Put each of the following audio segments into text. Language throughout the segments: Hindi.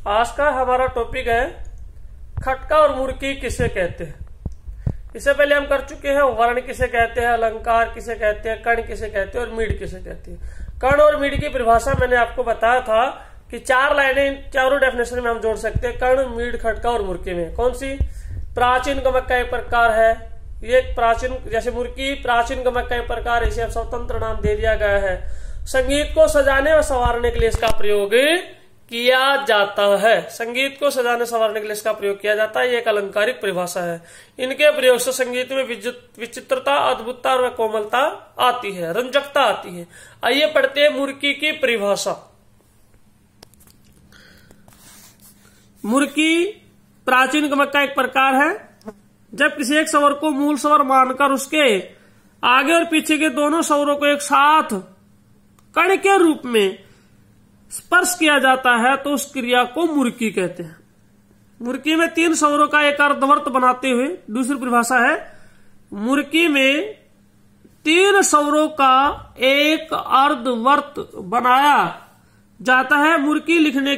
आज का हमारा टॉपिक है खटका और मुर्की किसे कहते हैं। इससे पहले हम कर चुके हैं वर्ण किसे कहते हैं, अलंकार किसे कहते हैं, कर्ण किसे कहते हैं और मीड किसे कहते हैं। कर्ण और मीड की परिभाषा मैंने आपको बताया था कि 4 लाइनें चारों डेफिनेशन में हम जोड़ सकते हैं कर्ण, मीड, खटका और मुर्की में। कौन सी? प्राचीन गमक का एक प्रकार है ये। प्राचीन जैसे मुर्की प्राचीन गमक का एक प्रकार है, इसे अब स्वतंत्र नाम दे दिया गया है। संगीत को सजाने और संवारने के लिए इसका प्रयोग किया जाता है। संगीत को सजाने संवारने के लिए इसका प्रयोग किया जाता है। ये एक अलंकारिक परिभाषा है। इनके प्रयोग से संगीत में विचित्रता, अद्भुतता और कोमलता आती है, रंजकता आती है। आइए पढ़ते हैं मुर्की की परिभाषा। मुर्की प्राचीन गमक का एक प्रकार है। जब किसी एक स्वर को मूल स्वर मानकर उसके आगे और पीछे के दोनों स्वरों को एक साथ कण के रूप में स्पर्श किया जाता है तो उस क्रिया को मुर्की कहते हैं। मुर्की में 3 स्वरों का एक अर्धवर्त बनाते हुए, दूसरी परिभाषा है मुर्की में 3 स्वरों का एक अर्धवर्त बनाया जाता है। मुर्की लिखने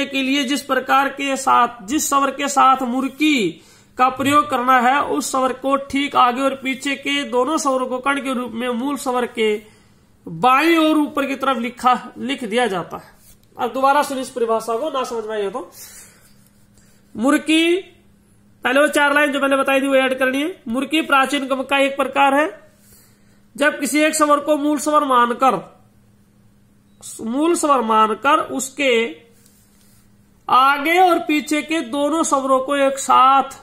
के लिए जिस प्रकार के साथ, जिस स्वर के साथ मुर्की का प्रयोग करना है उस स्वर को ठीक आगे और पीछे के दोनों स्वरों को कण के रूप में मूल स्वर के बाईं और ऊपर की तरफ लिख दिया जाता है। अब दोबारा सुन इस परिभाषा को, ना समझ में आई हो तो। मुर्की, पहले वो 4 लाइन जो मैंने बताई थी वो ऐड करनी है। मुर्की प्राचीन गमक का एक प्रकार है। जब किसी एक स्वर को मूल स्वर मानकर उसके आगे और पीछे के दोनों स्वरों को एक साथ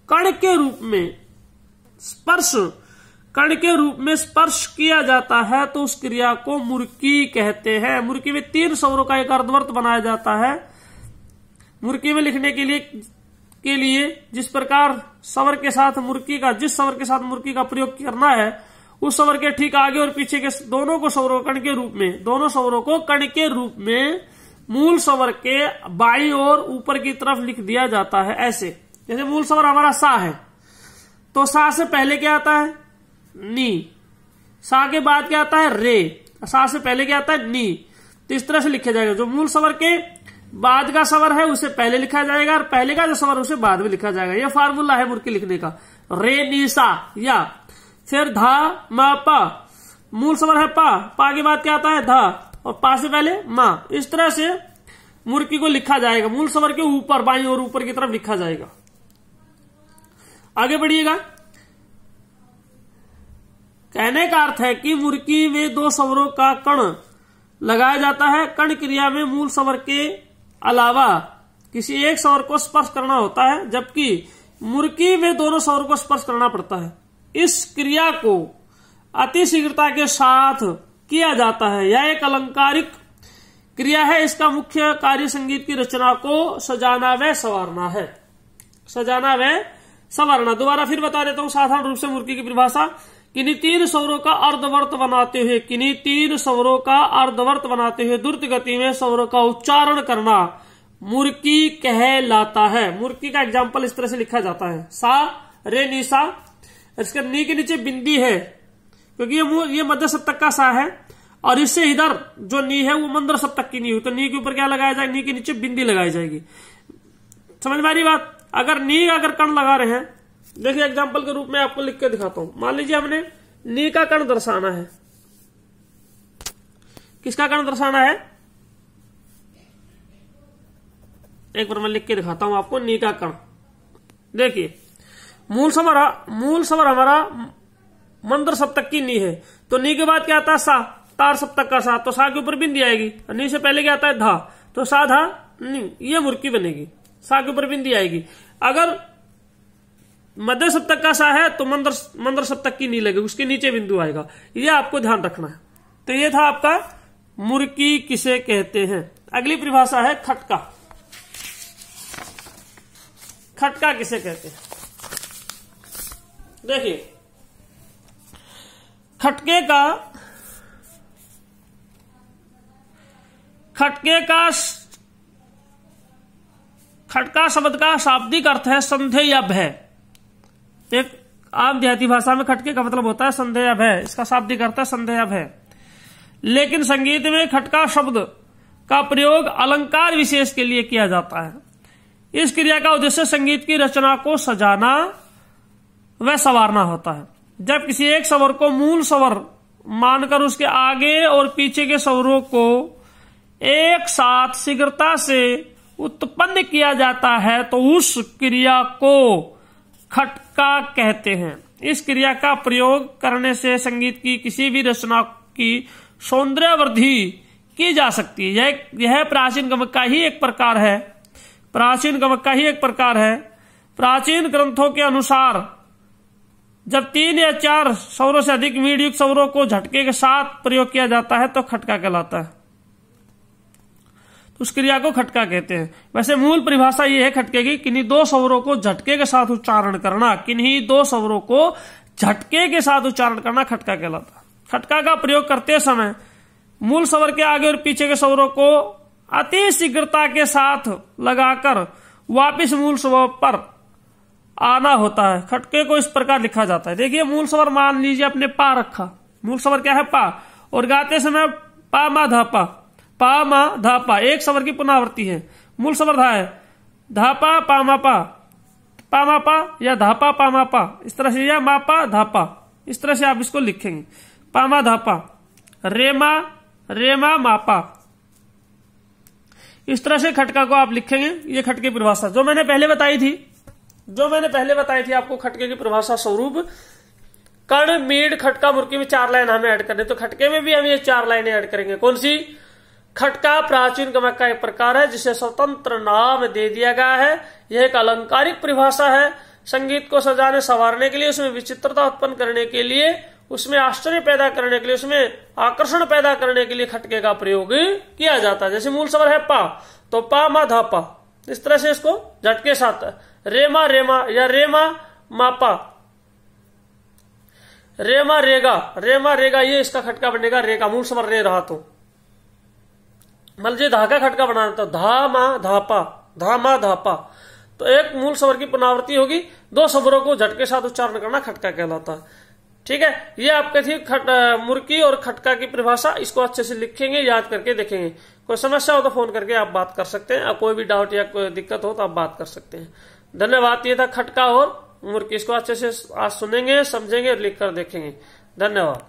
कण के रूप में स्पर्श किया जाता है तो उस क्रिया को मुर्की कहते हैं। मुर्की में 3 स्वरों का एक अर्धवर्त बनाया जाता है। मुर्की में लिखने के लिए जिस प्रकार स्वर के साथ मुर्की का, जिस स्वर के साथ मुर्की का प्रयोग करना है उस स्वर के ठीक आगे और पीछे के दोनों स्वरों को कण के रूप में मूल स्वर के बाईं और ऊपर की तरफ लिख दिया जाता है। ऐसे जैसे मूल स्वर हमारा सा है तो सा से पहले क्या आता है? नी। सा के बाद क्या आता है? रे। सा से पहले क्या आता है? नी। तो इस तरह से लिखा जाएगा। जो मूल स्वर के बाद का स्वर है उसे पहले लिखा जाएगा और पहले का जो स्वर उसे बाद में लिखा जाएगा। यह फार्मूला है मुर्की लिखने का। रे नी सा, या फिर धा मा पा। मूल स्वर है पा के बाद क्या आता है? धा, और पा से पहले मा। इस तरह से मुर्की को लिखा जाएगा। मूल स्वर के ऊपर बाईं और ऊपर की तरफ लिखा जाएगा। आगे बढ़िएगा। कहने का अर्थ है कि मुर्की में 2 स्वरों का कण लगाया जाता है। कण क्रिया में मूल स्वर के अलावा किसी एक स्वर को स्पर्श करना होता है, जबकि मुर्की में दोनों स्वरों को स्पर्श करना पड़ता है। इस क्रिया को अति शीघ्रता के साथ किया जाता है। यह एक अलंकारिक क्रिया है। इसका मुख्य कार्य संगीत की रचना को सजाना व संवारना है। सजाना व संवारना। दोबारा फिर बता देता हूं साधारण रूप से मुर्की की परिभाषा। किन्हीं 3 स्वरों का अर्धवर्त बनाते हुए द्रुत गति में स्वरों का उच्चारण करना मुर्की कहलाता है। मुर्की का एग्जाम्पल इस तरह से लिखा जाता है। सा, रे, नी, सा। इसके नी के नीचे बिंदी है क्योंकि ये मध्य सप्तक का सा है और इससे इधर जो नी है वो मंद्र सप्तक की नी हुई, तो नी के ऊपर क्या लगाया जाएगा? नी के नीचे बिंदी लगाई जाएगी। समझ में आ रही बात? अगर कण लगा रहे हैं, देखिए एग्जाम्पल के रूप में आपको लिख के दिखाता हूं। मान लीजिए हमने नी का कण दर्शाना है। किसका कण दर्शाना है? एक बार मैं लिख के दिखाता हूं आपको। नी का कण, देखिए मूल स्वर हमारा मंद्र सप्तक की नी है, तो नी के बाद क्या आता है? सा, तार सप्तक का सा, तो सा के ऊपर बिंदी आएगी। नी से पहले क्या आता है? धा, तो सा धा नी, ये मुर्की बनेगी। सा के ऊपर बिंदी आएगी। अगर मध्य सप्तक का सा है तो मंद्र सप्तक की नी लगेगी, उसके नीचे बिंदु आएगा। ये आपको ध्यान रखना है। तो ये था आपका मुर्की किसे कहते हैं। अगली परिभाषा है खटका। खटका किसे कहते हैं? देखिए खटका शब्द का शाब्दिक अर्थ है संदेह या भय। एक आम देहाती भाषा में खटके का मतलब होता है संदेह या भय। इसका शाब्दिक अर्थ है संदेह या भय। लेकिन संगीत में खटका शब्द का प्रयोग अलंकार विशेष के लिए किया जाता है। इस क्रिया का उद्देश्य संगीत की रचना को सजाना व संवारना होता है। जब किसी एक स्वर को मूल स्वर मानकर उसके आगे और पीछे के स्वरों को एक साथ शीघ्रता से उत्पन्न किया जाता है तो उस क्रिया को खटका कहते हैं। इस क्रिया का प्रयोग करने से संगीत की किसी भी रचना की सौंदर्य वृद्धि की जा सकती है। यह प्राचीन गमक का ही एक प्रकार है। प्राचीन ग्रंथों के अनुसार जब 3 या 4 स्वरों से अधिक मीड स्वरों को झटके के साथ प्रयोग किया जाता है तो खटका कहलाता है। तो उस क्रिया को खटका कहते हैं। वैसे मूल परिभाषा यह है खटके की, किन्हीं 2 स्वरों को झटके के साथ उच्चारण करना, किन्हीं 2 स्वरों को झटके के साथ उच्चारण करना खटका कहलाता है। खटका का प्रयोग करते समय मूल स्वर के आगे और पीछे के स्वरों को अति शीघ्रता के साथ लगाकर वापिस मूल स्वर पर आना होता है। खटके को इस प्रकार लिखा जाता है। देखिए मूल स्वर मान लीजिए आपने पा रखा, मूल स्वर क्या है पा, और गाते समय पा मा धा पा, पा मा धा पा, एक स्वर की पुनरावृत्ति है। मूल स्वर धा है, धा पा पा मा पा या धा पा मा पा, इस तरह से, या मा पा धा पा, इस तरह से आप इसको लिखेंगे। पा मा धा पा, रे मा मा पा, इस तरह से खटका को आप लिखेंगे। ये खटके की परिभाषा जो मैंने पहले बताई थी आपको खटके की परिभाषा स्वरूप। कर्ण, मीड, खटका, मुर्की में 4 लाइन हमें ऐड करने, तो खटके में भी हम ये 4 लाइनें ऐड करेंगे। कौन सी? खटका प्राचीन गमक का एक प्रकार है जिसे स्वतंत्र नाम दे दिया गया है। यह एक अलंकारिक परिभाषा है। संगीत को सजाने संवारने के लिए, उसमें विचित्रता उत्पन्न करने के लिए, उसमें आश्चर्य पैदा करने के लिए, उसमें आकर्षण पैदा करने के लिए खटके का प्रयोग किया जाता है। जैसे मूल स्वर है पा, तो पा मा धा पा, इस तरह से इसको झटके साथ रेमा या रेमा मापा, रेमा रेगा, ये इसका खटका बनेगा। रेगा मूल स्वर रे रहा तो मलजे धा का खटका बनाना, तो धा मा धापा, तो एक मूल स्वर की पुनरावृत्ति होगी, 2 स्वरों को झटके साथ उच्चारण करना खटका कहलाता है। ठीक है, ये आपके थी मुर्की और खटका की परिभाषा। इसको अच्छे से लिखेंगे, याद करके देखेंगे। कोई समस्या हो तो फोन करके आप बात कर सकते हैं। कोई भी डाउट या कोई दिक्कत हो तो आप बात कर सकते हैं। धन्यवाद। ये था खटका और मुर्की। इसको अच्छे से आज सुनेंगे, समझेंगे और लिख कर देखेंगे। धन्यवाद।